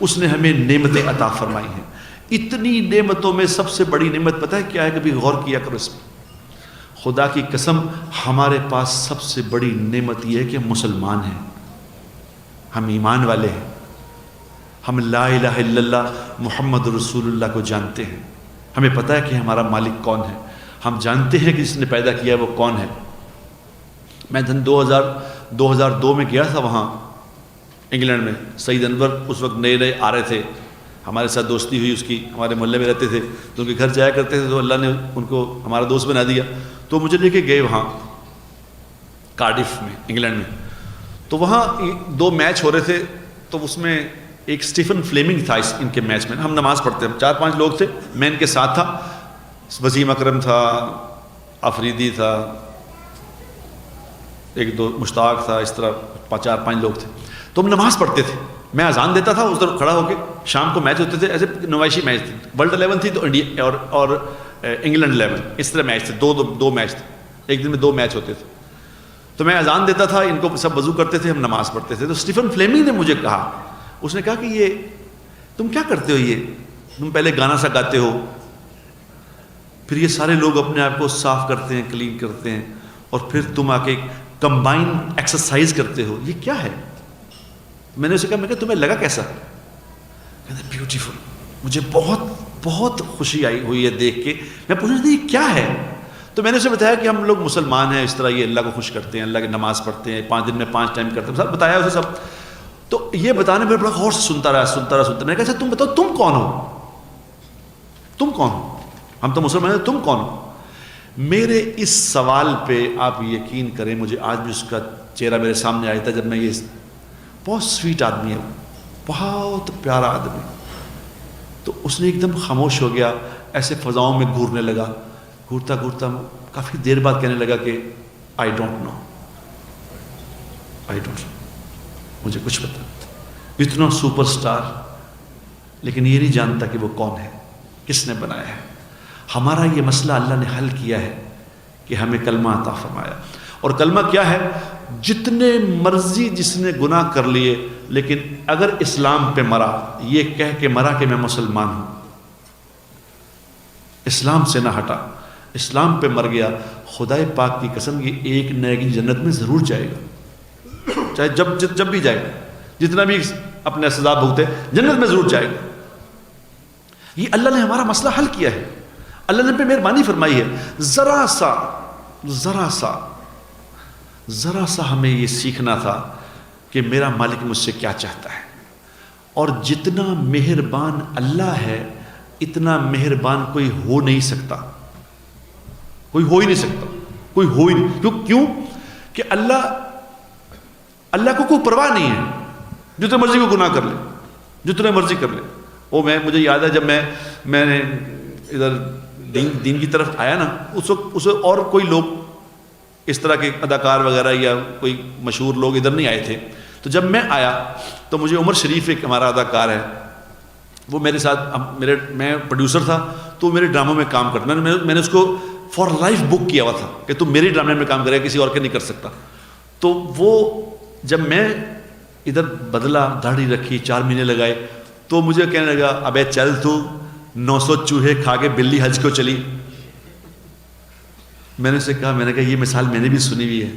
اس نے ہمیں نعمتیں عطا فرمائی ہیں. اتنی نعمتوں میں سب سے بڑی نعمت پتہ ہے کیا ہے؟ کبھی غور کیا کرو اس میں. خدا کی قسم ہمارے پاس سب سے بڑی نعمت یہ ہے کہ ہم مسلمان ہیں، ہم ایمان والے ہیں، ہم لا الہ الا اللہ محمد رسول اللہ کو جانتے ہیں. ہمیں پتہ ہے کہ ہمارا مالک کون ہے، ہم جانتے ہیں کہ جس نے پیدا کیا ہے وہ کون ہے. میں 2002 میں گیا تھا وہاں انگلینڈ میں. سعید انور اس وقت نئے نئے آ رہے تھے، ہمارے ساتھ دوستی ہوئی اس کی، ہمارے محلے میں رہتے تھے تو ان کے گھر جایا کرتے تھے، تو اللہ نے ان کو ہمارا دوست بنا دیا. تو مجھے لے کے گئے وہاں کارڈف میں انگلینڈ میں. تو وہاں 2 میچ ہو رہے تھے، تو اس میں ایک اسٹیفن فلیمنگ تھا ان کے میچ میں. ہم نماز پڑھتے ہیں، 4-5 لوگ تھے، میں ان کے ساتھ تھا. وسیم اکرم تھا، آفریدی تھا، 1-2 مشتاق تھا، اس طرح 4-5 لوگ تھے. تو ہم نماز پڑھتے تھے، میں اذان دیتا تھا، اس طرف کھڑا ہو کے. شام کو میچ ہوتے تھے، ایسے نمائشی میچ تھے. ورلڈ 11 تھی تو انڈیا اور انگلینڈ 11، اس طرح میچ تھے. 2 میچ تھے، ایک دن میں 2 میچ ہوتے تھے. تو میں اذان دیتا تھا، ان کو سب وضو کرتے تھے، ہم نماز پڑھتے تھے. تو اسٹیفن فلیمنگ نے مجھے کہا، اس نے کہا کہ یہ تم کیا کرتے ہو؟ یہ تم پہلے گانا سا گاتے ہو، پھر یہ سارے لوگ اپنے آپ کو صاف کرتے ہیں، کلین کرتے ہیں، اور پھر تم آ کے کمبائن ایکسرسائز کرتے ہو، یہ کیا ہے؟ میں نے اسے کہا، میں کہا تمہیں لگا کیسا؟ کہتے بیوٹیفل. مجھے بہت خوشی آئی ہوئی ہے دیکھ کے. میں پوچھ رہا تھا یہ کیا ہے؟ تو میں نے اسے بتایا کہ ہم لوگ مسلمان ہیں، اس طرح یہ اللہ کو خوش کرتے ہیں، اللہ کی نماز پڑھتے ہیں، 5 دن میں 5 ٹائم کرتے ہیں، سب بتایا اسے سب. تو یہ بتانے میں بڑا غور سے سنتا رہا. میں نے کہا اچھا تم بتاؤ تم کون ہو؟ تم کون ہو؟ ہم تو مسلمان ہیں، تم کون ہو؟ میرے اس سوال پہ آپ یقین کریں، مجھے آج بھی اس کا چہرہ میرے سامنے آیا تھا جب میں یہ، بہت سویٹ آدمی ہے، بہت پیارا آدمی. تو اس نے ایک دم خاموش ہو گیا، ایسے فضاؤں میں گھورنے لگا. گھورتا کافی دیر بعد کہنے لگا کہ آئی ڈونٹ نو، مجھے کچھ پتا نہیں. اتنا سپر سٹار، لیکن یہ نہیں جانتا کہ وہ کون ہے، کس نے بنایا ہے. ہمارا یہ مسئلہ اللہ نے حل کیا ہے کہ ہمیں کلمہ عطا فرمایا. اور کلمہ کیا ہے؟ جتنے مرضی جس نے گناہ کر لیے، لیکن اگر اسلام پہ مرا، یہ کہہ کے مرا کہ میں مسلمان ہوں، اسلام سے نہ ہٹا، اسلام پہ مر گیا، خدائے پاک کی قسم یہ ایک نہ ایک جنت میں ضرور جائے گا. چاہے جب بھی جائے گا، جتنا بھی اپنے سزا بھگتے، جنت میں ضرور جائے گا. یہ اللہ نے ہمارا مسئلہ حل کیا ہے. اللہ نے پہ مہربانی فرمائی ہے. ذرا سا ہمیں یہ سیکھنا تھا کہ میرا مالک مجھ سے کیا چاہتا ہے. اور جتنا مہربان اللہ ہے، اتنا مہربان کوئی ہو نہیں سکتا. کوئی ہو ہی نہیں سکتا، کوئی ہو ہی نہیں. کیوں کہ اللہ کو کوئی پرواہ نہیں ہے. جتنے مرضی کو گناہ کر لے، جتنے مرضی کر لے. مجھے یاد ہے جب میں نے ادھر دین کی طرف آیا نا، اس وقت اور کوئی لوگ اس طرح کے اداکار وغیرہ یا کوئی مشہور لوگ ادھر نہیں آئے تھے. تو جب میں آیا تو مجھے عمر شریف ایک ہمارا اداکار ہے، وہ میرے ساتھ، میں پروڈیوسر تھا تو میرے ڈراموں میں کام کرتا. میں نے اس کو فار لائف بک کیا ہوا تھا کہ تم میری ڈرامے میں کام کرے، کسی اور کے نہیں کر سکتا. تو وہ جب میں ادھر بدلا، داڑھی رکھی، 4 مہینے لگائے، تو مجھے کہنے لگا ابے چل تو 900 چوہے کھا کے بلی حج کو چلی. میں نے اسے کہا، میں نے کہا یہ مثال میں نے بھی سنی ہوئی ہے،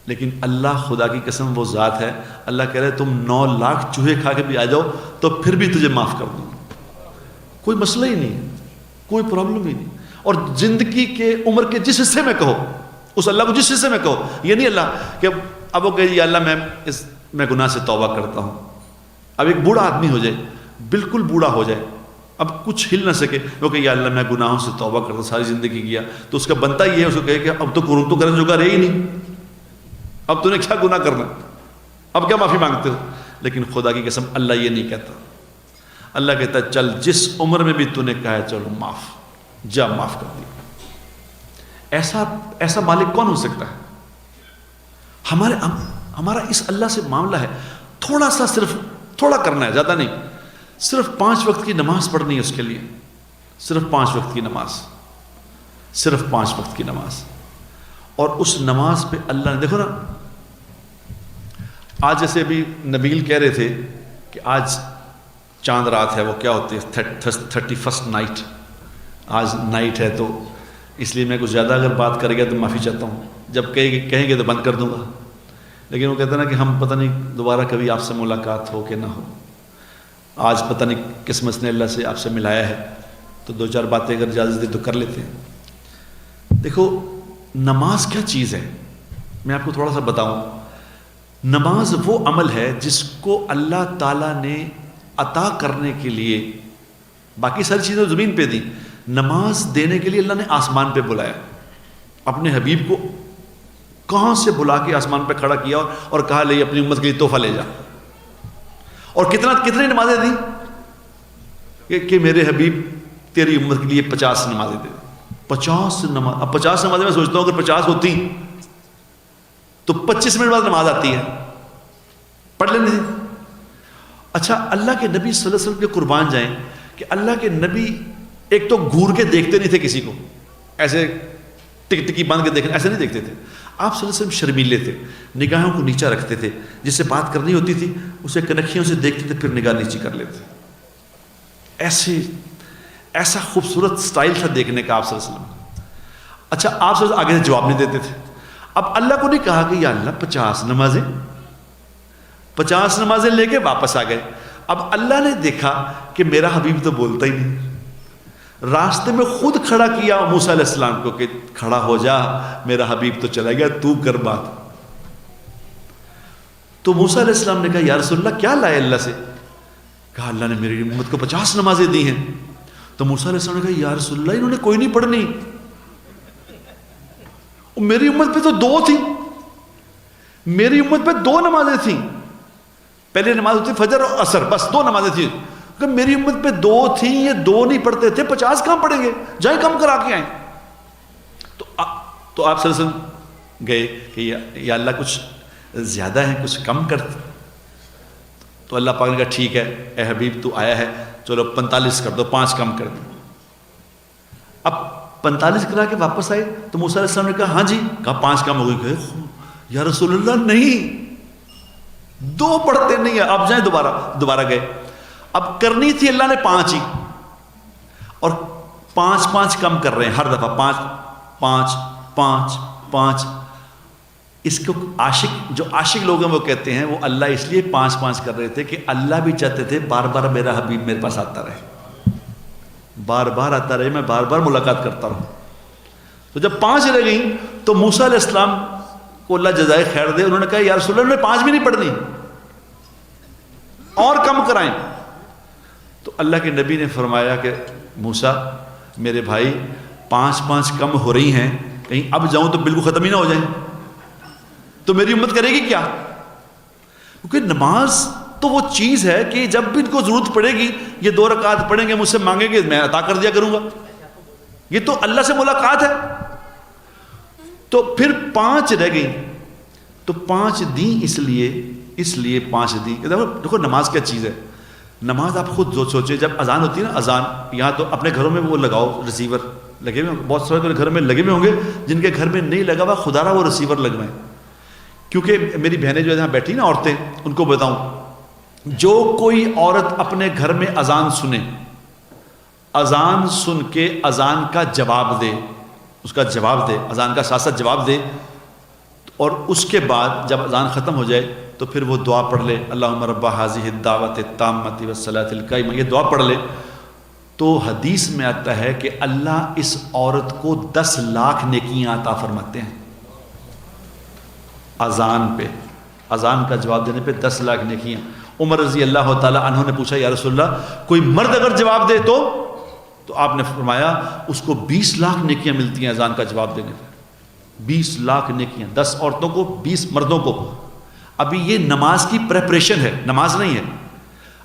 لیکن اللہ خدا کی قسم وہ ذات ہے، اللہ کہہ رہے تم 9 لاکھ چوہے کھا کے بھی آ جاؤ تو پھر بھی تجھے معاف کر دوں. کوئی مسئلہ ہی نہیں، کوئی پرابلم ہی نہیں. اور زندگی کے عمر کے جس حصے میں کہو، اس اللہ کو جس حصے میں کہو، یہ نہیں اللہ کہ اب وہ کہے یا اللہ میں گناہ سے توبہ کرتا ہوں. اب ایک بوڑھا آدمی ہو جائے، بالکل بوڑھا ہو جائے، اب کچھ ہل نہ سکے، وہ کہ یا اللہ میں گناہوں سے توبہ کرتا ہوں، ساری زندگی کیا، تو اس کا بنتا یہ ہے اس کو کہے کہ اب تو کرنے جو رہے ہی نہیں، اب تو نے کیا گناہ کرنا، اب کیا معافی مانگتے ہو. لیکن خدا کی قسم اللہ یہ نہیں کہتا. اللہ کہتا ہے چل جس عمر میں بھی تو نے کہا ہے چلو معاف، جا معاف کر دیا. ایسا مالک کون ہو سکتا ہے؟ ہمارا اس اللہ سے معاملہ ہے، تھوڑا سا، صرف تھوڑا کرنا ہے، زیادہ نہیں. صرف 5 وقت کی نماز پڑھنی ہے اس کے لیے، صرف 5 وقت کی نماز، صرف 5 وقت کی نماز. اور اس نماز پہ اللہ نے، دیکھو نا، آج جیسے ابھی نبیل کہہ رہے تھے کہ آج چاند رات ہے، وہ کیا ہوتی ہے 31st نائٹ، آج نائٹ ہے، تو اس لیے میں کچھ زیادہ اگر بات کر گیا تو معافی چاہتا ہوں، جب کہیں گے تو بند کر دوں گا. لیکن وہ کہتے ہیں نا کہ ہم پتہ نہیں دوبارہ کبھی آپ سے ملاقات ہو کہ نہ ہو. آج پتہ نہیں قسمت نے اللہ سے آپ سے ملایا ہے، تو 2-4 باتیں اگر اجازت دے تو کر لیتے ہیں. دیکھو نماز کیا چیز ہے، میں آپ کو تھوڑا سا بتاؤں. نماز وہ عمل ہے جس کو اللہ تعالیٰ نے عطا کرنے کے لیے، باقی ساری چیزیں زمین پہ دی، نماز دینے کے لیے اللہ نے آسمان پہ بلایا. اپنے حبیب کو کہاں سے بلا کے آسمان پہ کھڑا کیا اور کہا لے اپنی امت کے لیے تحفہ لے جا. اور کتنی نمازیں دی کہ میرے حبیب تیری امت کے لیے 50 نمازیں دے. 50 نماز. اب 50 نمازیں میں سوچتا ہوں اگر 50 ہوتی تو 25 منٹ بعد نماز آتی ہے، پڑھ لیں گے. اچھا اللہ کے نبی صلی اللہ علیہ وسلم کے قربان جائیں کہ اللہ کے نبی ایک تو گھور کے دیکھتے نہیں تھے کسی کو، ایسے ٹکی بند کے دیکھنے ایسے نہیں دیکھتے تھے. آپ صلی اللہ علیہ وسلم شرمیلے تھے، نگاہوں کو نیچا رکھتے تھے، جس سے بات کرنی ہوتی تھی اسے کنکھیوں سے دیکھتے تھے پھر نگاہ نیچی کر لیتے. ایسا خوبصورت سٹائل تھا دیکھنے کا آپ صلی اللہ علیہ وسلم. اچھا آپ صلی اللہ علیہ وسلم آگے سے جواب نہیں دیتے تھے. اب اللہ کو نہیں کہا کہ یا اللہ 50 نمازیں لے کے واپس آ گئے. اب اللہ نے دیکھا کہ میرا حبیب تو بولتا ہی نہیں، راستے میں خود کھڑا کیا موسیٰ علیہ السلام کو کہ کھڑا ہو جا، میرا حبیب تو چلا گیا، تو کر بات. تو موسیٰ علیہ السلام نے کہا یا رسول اللہ کیا لائے اللہ سے؟ کہا اللہ نے میری امت کو 50 نمازیں دی ہیں. تو موسیٰ علیہ السلام نے کہا یا رسول اللہ انہوں نے کوئی نہیں پڑھنی، میری امت پہ تو 2 تھی، میری امت پہ 2 نمازیں تھیں. پہلے نماز ہوتی فجر اور عصر، بس 2 نمازیں تھیں. کہ میری امت پہ 2 تھیں، یہ 2 نہیں پڑھتے تھے، 50 کہاں پڑھیں گے، جائیں کم کرا کے آئیں. تو آپ صلی اللہ علیہ وسلم گئے کہ یا اللہ کچھ زیادہ ہے، کچھ کم کر. تو اللہ پاک نے کہا ٹھیک ہے اے حبیب تو آیا ہے، چلو 45 کر دو، 5 کم کر دو. اب 45 کرا کے واپس آئے تو موسیٰ علیہ السلام نے کہا ہاں جی، کہا 5 کم ہو گئی. کہے یا رسول اللہ نہیں، 2 پڑھتے نہیں ہیں، آپ جائیں. دوبارہ گئے. اب کرنی تھی اللہ نے 5 ہی، اور 5 کم کر رہے ہیں ہر دفعہ، 5. اس کو جو عاشق لوگ ہیں وہ کہتے ہیں وہ اللہ اس لیے 5 کر رہے تھے کہ اللہ بھی چاہتے تھے بار بار میرا حبیب میرے پاس آتا رہے، بار بار آتا رہے، میں بار بار ملاقات کرتا رہوں. تو جب 5 رہ گئیں تو موسیٰ علیہ السلام کو اللہ جزائے خیر دے، انہوں نے کہا یا رسول اللہ نے 5 بھی نہیں پڑھنی، اور کم کرائیں. تو اللہ کے نبی نے فرمایا کہ موسیٰ میرے بھائی 5 کم ہو رہی ہیں، کہیں اب جاؤں تو بالکل ختم ہی نہ ہو جائیں، تو میری امت کرے گی کیا؟ کیونکہ نماز تو وہ چیز ہے کہ جب بھی ان کو ضرورت پڑے گی یہ 2 رکعت پڑھیں گے، مجھ سے مانگیں گے، میں عطا کر دیا کروں گا. یہ تو اللہ سے ملاقات ہے. تو پھر 5 رہ گئی تو 5 دیں، اس لیے 5 دیں. دیکھو نماز کیا چیز ہے. نماز آپ خود سوچیں، جب اذان ہوتی ہے نا، اذان یہاں تو اپنے گھروں میں وہ لگاؤ ریسیور لگے ہوئے، بہت سارے گھر میں لگے ہوئے ہوں گے، جن کے گھر میں نہیں لگا ہوا خدا را وہ ریسیور لگوائیں. کیونکہ میری بہنیں جو یہاں بیٹھی نا عورتیں، ان کو بتاؤں، جو کوئی عورت اپنے گھر میں اذان سنے، اذان سن کے اذان کا جواب دے، اس کا جواب دے، اذان کا ساتھ ساتھ جواب دے، اور اس کے بعد جب اذان ختم ہو جائے تو پھر وہ دعا پڑھ لے، اللہم رب ھذہ الدعوۃ التامۃ والصلاۃ القائمہ، یہ دعا پڑھ لے، تو حدیث میں آتا ہے کہ اللہ اس عورت کو 10 لاکھ نیکیاں عطا فرماتے ہیں. اذان پہ، اذان کا جواب دینے پہ 10 لاکھ نیکیاں. عمر رضی اللہ تعالیٰ عنہ نے پوچھا یا رسول اللہ کوئی مرد اگر جواب دے تو آپ نے فرمایا اس کو 20 لاکھ نیکیاں ملتی ہیں اذان کا جواب دینے پہ. 20 لاکھ نیکیاں، 10 عورتوں کو 20 مردوں کو. ابھی یہ نماز کی پریپریشن ہے، نماز نہیں ہے.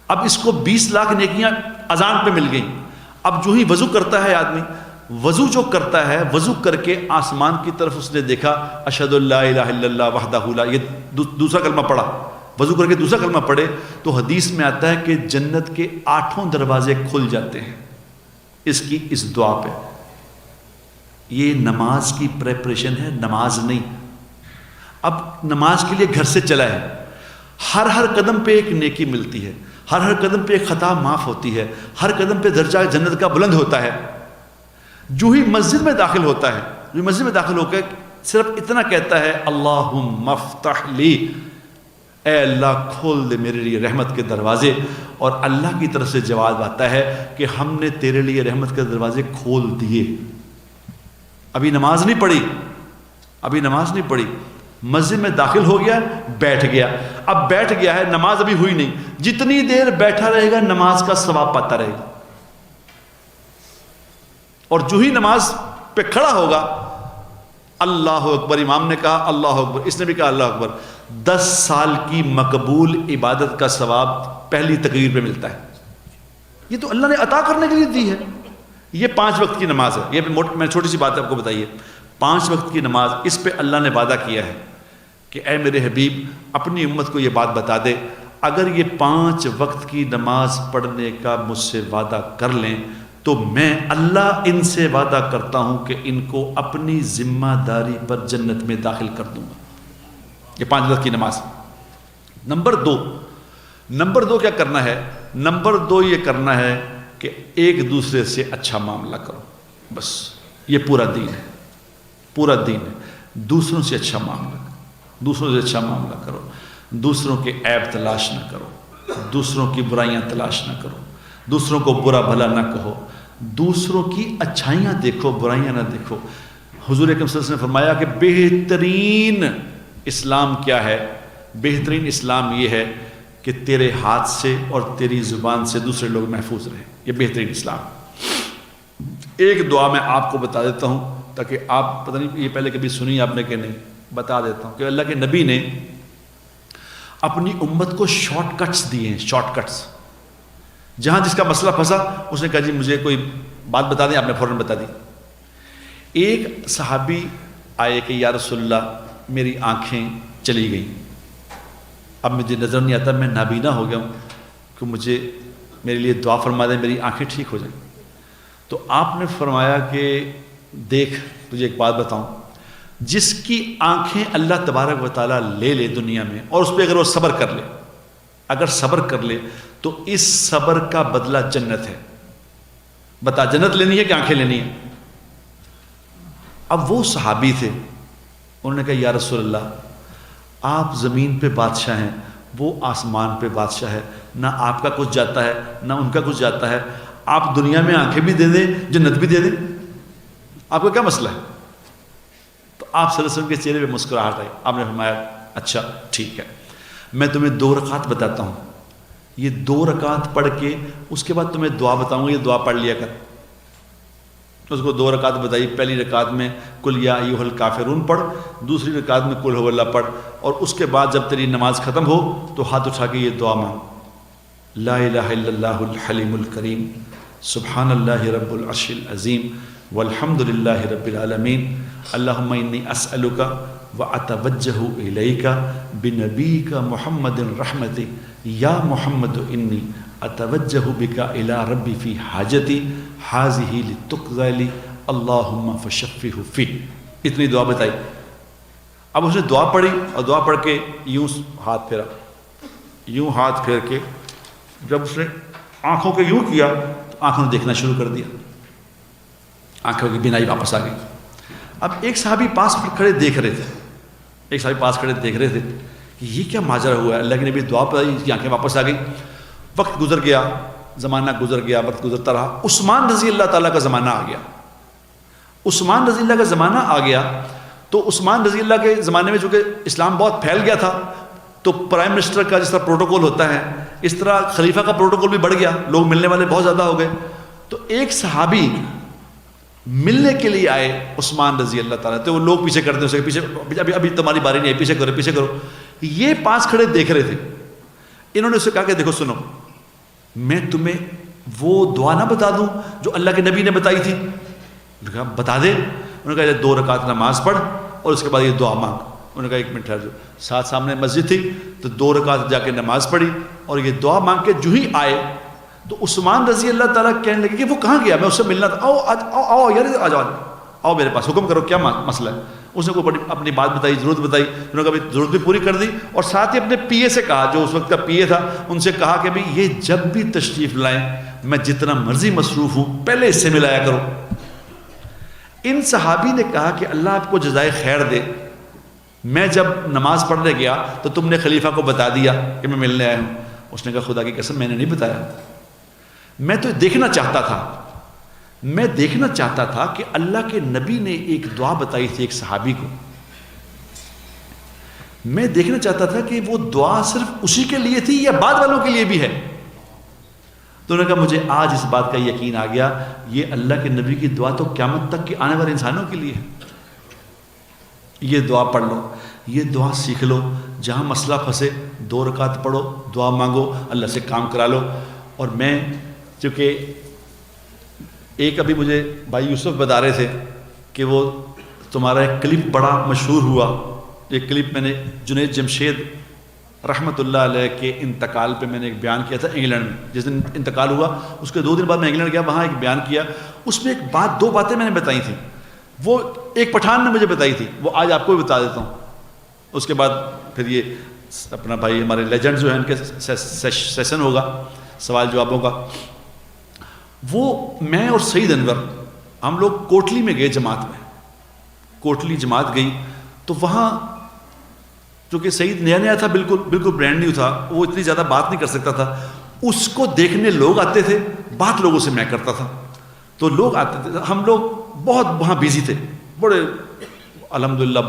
اب اس کو 20 لاکھ نیکیاں اذان پہ مل گئیں. اب جو ہی وضو کرتا ہے آدمی، وضو جو کرتا ہے، وضو کر کے آسمان کی طرف اس نے دیکھا اشہد ان لا الہ الا اللہ وحدہ لا، یہ دوسرا کلمہ پڑھا، وضو کر کے دوسرا کلمہ پڑھے تو حدیث میں آتا ہے کہ جنت کے 8 دروازے کھل جاتے ہیں اس دعا پہ. یہ نماز کی پریپریشن ہے، نماز نہیں. اب نماز کے لیے گھر سے چلا ہے، ہر قدم پہ ایک نیکی ملتی ہے، ہر قدم پہ ایک خطا معاف ہوتی ہے، ہر قدم پہ درجہ جنت کا بلند ہوتا ہے۔ جو ہی مسجد میں داخل ہوتا ہے، جو مسجد میں داخل ہو کے صرف اتنا کہتا ہے اللہم افتح لی، اے اللہ کھول دے میرے لیے رحمت کے دروازے، اور اللہ کی طرف سے جواب آتا ہے کہ ہم نے تیرے لیے رحمت کے دروازے کھول دیے۔ ابھی نماز نہیں پڑھی، ابھی نماز نہیں پڑھی، مسجد میں داخل ہو گیا، بیٹھ گیا، اب بیٹھ گیا ہے، نماز ابھی ہوئی نہیں، جتنی دیر بیٹھا رہے گا نماز کا ثواب پاتا رہے گا، اور جو ہی نماز پہ کھڑا ہوگا اللہ اکبر، امام نے کہا اللہ اکبر، اس نے بھی کہا اللہ اکبر، 10 سال کی مقبول عبادت کا ثواب پہلی تکبیر پہ ملتا ہے۔ یہ تو اللہ نے عطا کرنے کے لیے دی ہے۔ یہ 5 وقت کی نماز ہے، یہ میں چھوٹی سی بات آپ کو بتائیے، 5 وقت کی نماز، اس پہ اللہ نے وعدہ کیا ہے کہ اے میرے حبیب اپنی امت کو یہ بات بتا دے، اگر یہ 5 وقت کی نماز پڑھنے کا مجھ سے وعدہ کر لیں تو میں اللہ ان سے وعدہ کرتا ہوں کہ ان کو اپنی ذمہ داری پر جنت میں داخل کر دوں گا۔ یہ 5 وقت کی نماز۔ نمبر 2 کیا کرنا ہے؟ نمبر 2 یہ کرنا ہے کہ ایک دوسرے سے اچھا معاملہ کرو، بس یہ پورا دین ہے، پورا دین ہے۔ دوسروں سے اچھا معاملہ کرو، دوسروں سے اچھا معاملہ کرو، دوسروں کے عیب تلاش نہ کرو، دوسروں کی برائیاں تلاش نہ کرو، دوسروں کو برا بھلا نہ کہو، دوسروں کی اچھائیاں دیکھو، برائیاں نہ دیکھو۔ حضور اکرم صلی اللہ علیہ وسلم نے فرمایا کہ بہترین اسلام کیا ہے؟ بہترین اسلام یہ ہے کہ تیرے ہاتھ سے اور تیری زبان سے دوسرے لوگ محفوظ رہیں، یہ بہترین اسلام۔ ایک دعا میں آپ کو بتا دیتا ہوں تاکہ آپ پتہ نہیں یہ پہلے کبھی سنی آپ نے کہ نہیں، بتا دیتا ہوں کہ اللہ کے نبی نے اپنی امت کو شارٹ کٹس دیے ہیں، شارٹ کٹس۔ جہاں جس کا مسئلہ پھنسا اس نے کہا جی مجھے کوئی بات بتا دیں، آپ نے فوراً بتا دی۔ ایک صحابی آئے کہ یا رسول اللہ میری آنکھیں چلی گئیں، اب مجھے نظر نہیں آتا، میں نابینا ہو گیا ہوں، کہ مجھے میرے لیے دعا فرما دیں میری آنکھیں ٹھیک ہو جائیں۔ تو آپ نے فرمایا کہ دیکھ تجھے ایک بات بتاؤں، جس کی آنکھیں اللہ تبارک و تعالیٰ لے لے دنیا میں، اور اس پہ اگر وہ صبر کر لے، اگر صبر کر لے تو اس صبر کا بدلہ جنت ہے۔ بتا جنت لینی ہے کہ آنکھیں لینی ہے؟ اب وہ صحابی تھے، انہوں نے کہا یا رسول اللہ آپ زمین پہ بادشاہ ہیں، وہ آسمان پہ بادشاہ ہے، نہ آپ کا کچھ جاتا ہے نہ ان کا کچھ جاتا ہے، آپ دنیا میں آنکھیں بھی دے دیں جنت بھی دے دیں، آپ کا کیا مسئلہ ہے؟ تو آپ صلی اللہ علیہ وسلم کے چہرے پہ مسکراہٹ آئی، آپ نے فرمایا اچھا ٹھیک ہے، میں تمہیں 2 رکعت بتاتا ہوں، یہ 2 رکعت پڑھ کے اس کے بعد تمہیں دعا بتاؤں گا، یہ دعا پڑھ لیا کر۔ اس کو 2 رکعت بتائی، پہلی رکعت میں کل یا ایھا الکافرون پڑھ، دوسری رکعت میں کل ھو اللہ پڑھ، اور اس کے بعد جب تیری نماز ختم ہو تو ہاتھ اٹھا کے یہ دعا مانگ، لا الہ الا اللہ الحلیم الکریم، سبحان اللہ رب العرش العظیم، والحمد للہ رب العالمین، اللہم انی اسألک واتوجہ الیک بنبیک محمد الرحمت، یا محمد انی اتوجہ بک الی ربی فی حاجتی حاذہ لتقضی لی اللہم فشفہ فی۔ اتنی دعا بتائی۔ اب اس نے دعا پڑھی اور دعا پڑھ کے یوں ہاتھ پھیرا، یوں ہاتھ پھیر کے جب اس نے آنکھوں کے یوں کیا تو آنکھوں نے دیکھنا شروع کر دیا، آنکھوں کی بینائی واپس آ گئی۔ اب ایک صحابی پاس کھڑے دیکھ رہے تھے، ایک صحابی پاس کھڑے دیکھ رہے تھے کہ یہ کیا ماجرا ہوا ہے، اللہ کے نبی دعا پڑھی، اس کی آنکھیں واپس آ گئی۔ وقت گزر گیا، زمانہ گزر گیا، وقت گزرتا رہا، عثمان رضی اللہ تعالیٰ کا زمانہ آ گیا۔ عثمان رضی اللہ کا زمانہ آ گیا تو عثمان رضی اللہ کے زمانے میں چونکہ اسلام بہت پھیل گیا تھا تو پرائم منسٹر کا جس طرح پروٹوکول ہوتا ہے اس طرح خلیفہ کا پروٹوکول بھی بڑھ گیا، لوگ ملنے والے بہت زیادہ ہو گئے۔ تو ایک صحابی ملنے کے لیے آئے عثمان رضی اللہ تعالیٰ، تو وہ لوگ پیچھے کرتے ہیں، پیچھے ابھی تمہاری باری نہیں ہے، پیچھے کرو پیچھے کرو۔ یہ پاس کھڑے دیکھ رہے تھے، انہوں نے اسے کہا کہ دیکھو سنو، میں تمہیں وہ دعا نہ بتا دوں جو اللہ کے نبی نے بتائی تھی؟ انہوں نے کہا بتا دے۔ انہوں نے کہا 2 رکعت نماز پڑھ اور اس کے بعد یہ دعا مانگ۔ انہوں نے کہا 1 منٹ ٹھہر جاؤ۔ ساتھ سامنے مسجد تھی تو 2 رکعت جا کے نماز پڑھی اور یہ دعا مانگ کے جو ہی آئے تو عثمان رضی اللہ تعالیٰ کہنے لگے کہ وہ کہاں گیا، میں اس سے ملنا تھا، آؤ آؤ آؤ یار آ جاؤ۔ آؤ میرے پاس، حکم کرو کیا مسئلہ ہے. اس نے کوئی بڑی اپنی بات بتائی، ضرورت بتائی، انہوں نے کہا ضرورت بھی پوری کر دی، اور ساتھ ہی اپنے پی اے سے کہا، جو اس وقت کا پی اے تھا، ان سے کہا کہ بھئی یہ جب بھی تشریف لائیں میں جتنا مرضی مصروف ہوں پہلے اس سے ملایا کرو. ان صحابی نے کہا کہ اللہ آپ کو جزائے خیر دے، میں جب نماز پڑھنے گیا تو تم نے خلیفہ کو بتا دیا کہ میں ملنے آیا ہوں. اس نے کہا خدا کی قسم میں نے نہیں بتایا، میں تو دیکھنا چاہتا تھا، میں دیکھنا چاہتا تھا کہ اللہ کے نبی نے ایک دعا بتائی تھی ایک صحابی کو، میں دیکھنا چاہتا تھا کہ وہ دعا صرف اسی کے لیے تھی یا بعد والوں کے لیے بھی ہے. تو انہوں نے کہا مجھے آج اس بات کا یقین آ گیا، یہ اللہ کے نبی کی دعا تو قیامت تک کے آنے والے انسانوں کے لیے ہے. یہ دعا پڑھ لو، یہ دعا سیکھ لو، جہاں مسئلہ پھنسے 2 رکعت پڑھو، دعا مانگو، اللہ سے کام کرا لو. اور میں چونکہ ایک ابھی مجھے بھائی یوسف بتا رہے تھے کہ وہ تمہارا ایک کلپ بڑا مشہور ہوا، ایک کلپ میں نے جنید جمشید رحمۃ اللہ علیہ کے انتقال پہ میں نے ایک بیان کیا تھا انگلینڈ میں. جس دن انتقال ہوا اس کے 2 دن بعد میں انگلینڈ گیا، وہاں ایک بیان کیا. اس میں ایک بات 2 باتیں میں نے بتائی تھیں، وہ ایک پٹھان نے مجھے بتائی تھی، وہ آج آپ کو بھی بتا دیتا ہوں. اس کے بعد پھر یہ اپنا بھائی ہمارے لیجنڈ جو ہیں ان کے سیشن ہوگا سوال جوابوں کا. وہ میں اور سعید انور ہم لوگ کوٹلی میں گئے، جماعت میں کوٹلی جماعت گئی، تو وہاں چونکہ سعید نیا نیا تھا، بالکل برانڈ نیو تھا، وہ اتنی زیادہ بات نہیں کر سکتا تھا. اس کو دیکھنے لوگ آتے تھے، بات لوگوں سے میں کرتا تھا، تو لوگ آتے تھے. ہم لوگ بہت وہاں بیزی تھے، بڑے الحمدللہ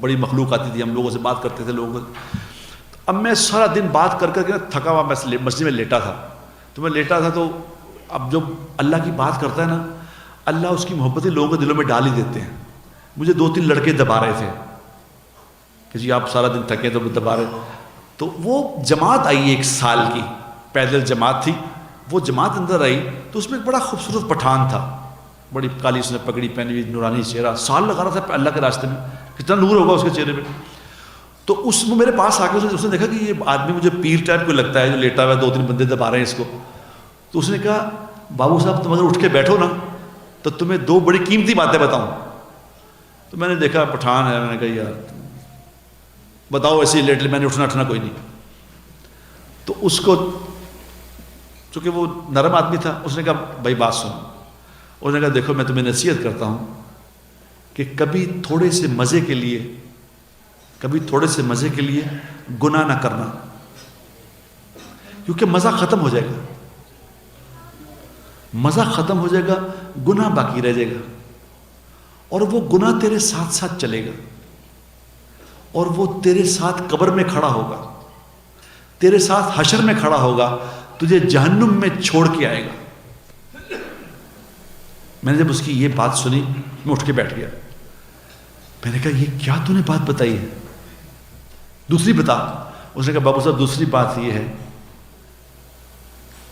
بڑی مخلوق آتی تھی، ہم لوگوں سے بات کرتے تھے لوگوں. اب میں سارا دن بات کر کے تھکا ہوا میں مسجد میں لیٹا تھا. تو میں لیٹا تھا تو اب جب اللہ کی بات کرتا ہے نا، اللہ اس کی محبتیں لوگوں کے دلوں میں ڈال ہی دیتے ہیں. مجھے 2-3 لڑکے دبا رہے تھے کہ جی آپ سارا دن تھکے تو دبا رہے. تو وہ جماعت آئی 1 سال کی، پیدل جماعت تھی. وہ جماعت اندر آئی تو اس میں ایک بڑا خوبصورت پٹھان تھا، بڑی کالی اس نے پگڑی پہنی ہوئی، نورانی چہرہ، سال لگا رہا تھا اللہ کے راستے میں، کتنا نور ہوگا اس کے چہرے پہ. تو اس میرے پاس آ کے اس نے دیکھا کہ یہ آدمی مجھے پیر ٹائپ کو لگتا ہے جو لیٹا ہوا ہے، 2-3 بندے دبا رہے ہیں اس کو. تو اس نے کہا بابو صاحب تم اگر اٹھ کے بیٹھو نا تو تمہیں 2 بڑی قیمتی باتیں بتاؤں. تو میں نے دیکھا پٹھان ہے، میں نے کہا یار بتاؤ ایسے ہی لیٹ لے، میں نے اٹھنا کوئی نہیں. تو اس کو چونکہ وہ نرم آدمی تھا، اس نے کہا بھائی بات سنو. اس نے کہا دیکھو میں تمہیں نصیحت کرتا ہوں کہ کبھی تھوڑے سے مزے کے لیے گناہ نہ کرنا، کیونکہ مزہ ختم ہو جائے گا، گناہ باقی رہ جائے گا، اور وہ گناہ تیرے ساتھ ساتھ چلے گا، اور وہ تیرے ساتھ قبر میں کھڑا ہوگا، تیرے ساتھ حشر میں کھڑا ہوگا، تجھے جہنم میں چھوڑ کے آئے گا. میں نے جب اس کی یہ بات سنی میں اٹھ کے بیٹھ گیا. میں نے کہا یہ کیا تو نے بات بتائی ہے، دوسری بتا. اس نے کہا بابو صاحب دوسری بات یہ ہے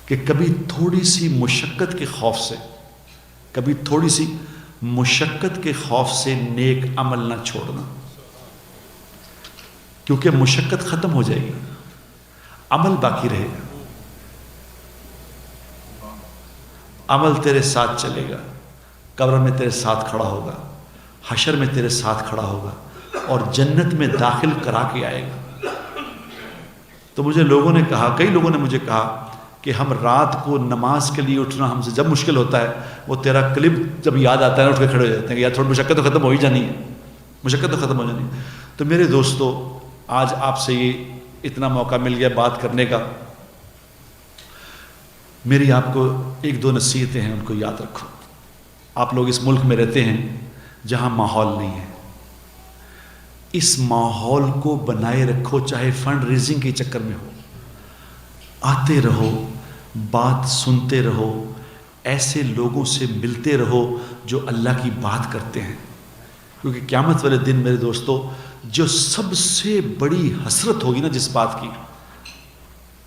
کہ کبھی تھوڑی سی مشقت کے خوف سے نیک عمل نہ چھوڑنا، کیونکہ مشقت ختم ہو جائے گی، عمل باقی رہے گا، عمل تیرے ساتھ چلے گا، قبر میں تیرے ساتھ کھڑا ہوگا، حشر میں تیرے ساتھ کھڑا ہوگا، اور جنت میں داخل کرا کے آئے گا. تو مجھے لوگوں نے کہا، کئی لوگوں نے مجھے کہا کہ ہم رات کو نماز کے لیے اٹھنا ہم سے جب مشکل ہوتا ہے، وہ تیرا کلپ جب یاد آتا ہے نا اٹھ کے کھڑے ہو جاتے ہیں کہ یار تھوڑی مشقت تو ختم ہو ہی جانی ہے. تو میرے دوستو آج آپ سے یہ اتنا موقع مل گیا بات کرنے کا. میری آپ کو 1-2 نصیحتیں ہیں، ان کو یاد رکھو. آپ لوگ اس ملک میں رہتے ہیں جہاں ماحول نہیں ہے، اس ماحول کو بنائے رکھو، چاہے فنڈ ریزنگ کے چکر میں ہو. آتے رہو، بات سنتے رہو، ایسے لوگوں سے ملتے رہو جو اللہ کی بات کرتے ہیں. کیونکہ قیامت والے دن میرے دوستو جو سب سے بڑی حسرت ہوگی نا، جس بات کی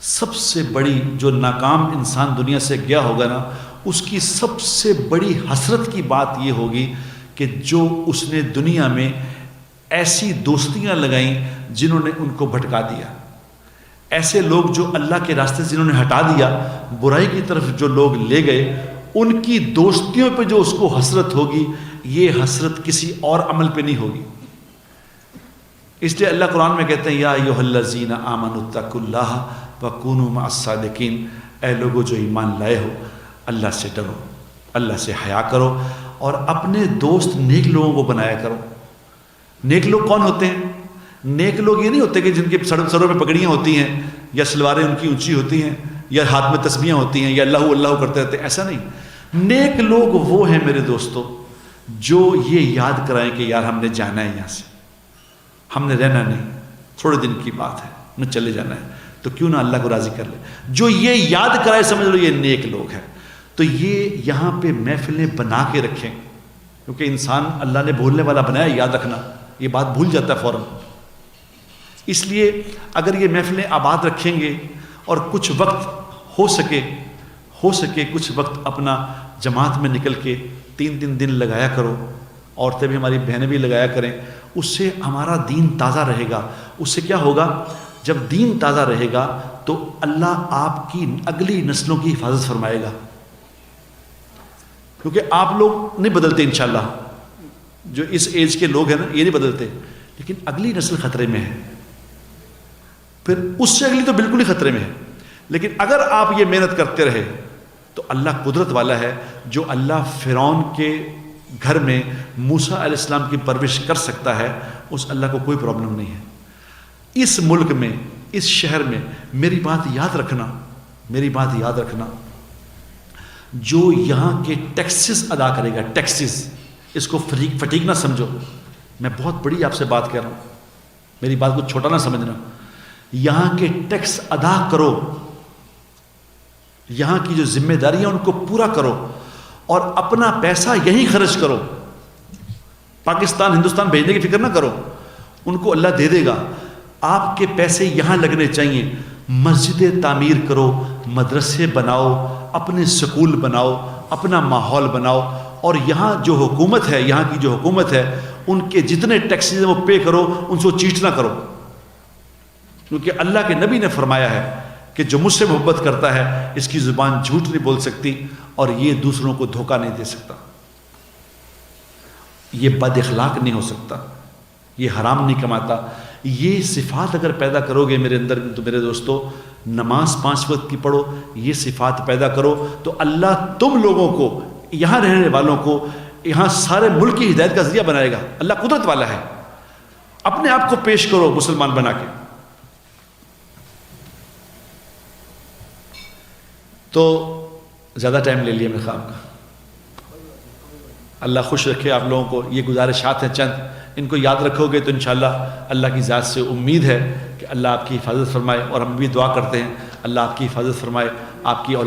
سب سے بڑی، جو ناکام انسان دنیا سے گیا ہوگا نا، اس کی سب سے بڑی حسرت کی بات یہ ہوگی کہ جو اس نے دنیا میں ایسی دوستیاں لگائیں جنہوں نے ان کو بھٹکا دیا، ایسے لوگ جو اللہ کے راستے سے جنہوں نے ہٹا دیا، برائی کی طرف جو لوگ لے گئے، ان کی دوستیوں پہ جو اس کو حسرت ہوگی، یہ حسرت کسی اور عمل پہ نہیں ہوگی. اس لیے اللہ قرآن میں کہتے ہیں یا ایھا الذین آمنوا اتقوا اللہ وکونوا مع الصادقین، اے لوگو جو ایمان لائے ہو اللہ سے ڈرو، اللہ سے حیا کرو اور اپنے دوست نیک لوگوں کو بنایا کرو. نیک لوگ کون ہوتے ہیں؟ نیک لوگ یہ نہیں ہوتے کہ جن کے سروں پہ پگڑیاں ہوتی ہیں یا سلواریں ان کی اونچی ہوتی ہیں یا ہاتھ میں تسبیحاں ہوتی ہیں یا اللہ اللہ کرتے رہتے ہیں، ایسا نہیں. نیک لوگ وہ ہیں میرے دوستو جو یہ یاد کرائیں کہ یار ہم نے جانا ہے یہاں سے، ہم نے رہنا نہیں، تھوڑے دن کی بات ہے، ہمیں چلے جانا ہے، تو کیوں نہ اللہ کو راضی کر لے. جو یہ یاد کرائے سمجھ لو یہ نیک لوگ ہیں. تو یہ یہاں پہ محفلیں بنا کے رکھیں، کیونکہ انسان اللہ نے بھولنے والا بنایا، یاد رکھنا، یہ بات بھول جاتا ہے فوراً. اس لیے اگر یہ محفلیں آباد رکھیں گے اور کچھ وقت ہو سکے کچھ وقت اپنا جماعت میں نکل کے 3 دن لگایا کرو، عورتیں بھی ہماری بہنیں بھی لگایا کریں، اس سے ہمارا دین تازہ رہے گا. اس سے کیا ہوگا؟ جب دین تازہ رہے گا تو اللہ آپ کی اگلی نسلوں کی حفاظت فرمائے گا. کیونکہ آپ لوگ نہیں بدلتے انشاءاللہ، جو اس ایج کے لوگ ہیں نا یہ نہیں بدلتے، لیکن اگلی نسل خطرے میں ہے، پھر اس سے اگلی تو بالکل ہی خطرے میں ہے. لیکن اگر آپ یہ محنت کرتے رہے تو اللہ قدرت والا ہے، جو اللہ فرعون کے گھر میں موسیٰ علیہ السلام کی پرورش کر سکتا ہے، اس اللہ کو کوئی پرابلم نہیں ہے. اس ملک میں، اس شہر میں میری بات یاد رکھنا، جو یہاں کے ٹیکسز ادا کرے گا، ٹیکسز، اس کو فٹیک نہ سمجھو، میں بہت بڑی آپ سے بات کہہ رہا ہوں، میری بات کو چھوٹا نہ سمجھنا. یہاں کے ٹیکس ادا کرو، یہاں کی جو ذمہ داریاں ان کو پورا کرو اور اپنا پیسہ یہیں خرچ کرو. پاکستان ہندوستان بھیجنے کی فکر نہ کرو، ان کو اللہ دے دے گا. آپ کے پیسے یہاں لگنے چاہیے. مسجدیں تعمیر کرو، مدرسے بناؤ، اپنے سکول بناؤ، اپنا ماحول بناؤ، اور یہاں جو حکومت ہے، یہاں کی جو حکومت ہے، ان کے جتنے ٹیکسز ہیں وہ پے کرو، ان سے چیٹ نہ کرو. کیونکہ اللہ کے نبی نے فرمایا ہے کہ جو مجھ سے محبت کرتا ہے اس کی زبان جھوٹ نہیں بول سکتی اور یہ دوسروں کو دھوکہ نہیں دے سکتا، یہ بد اخلاق نہیں ہو سکتا، یہ حرام نہیں کماتا. یہ صفات اگر پیدا کرو گے میرے اندر تو میرے دوستو، نماز 5 وقت کی پڑھو، یہ صفات پیدا کرو تو اللہ تم لوگوں کو، یہاں رہنے والوں کو، یہاں سارے ملک کی ہدایت کا ذریعہ بنائے گا. اللہ قدرت والا ہے. اپنے آپ کو پیش کرو مسلمان بنا کے. تو زیادہ ٹائم لے لیا میرے خواب کا. اللہ خوش رکھے آپ لوگوں کو. یہ گزارشات ہیں چند، ان کو یاد رکھو گے تو انشاءاللہ اللہ کی ذات سے امید ہے کہ اللہ آپ کی حفاظت فرمائے، اور ہم بھی دعا کرتے ہیں اللہ آپ کی حفاظت فرمائے، آپ کی اولاد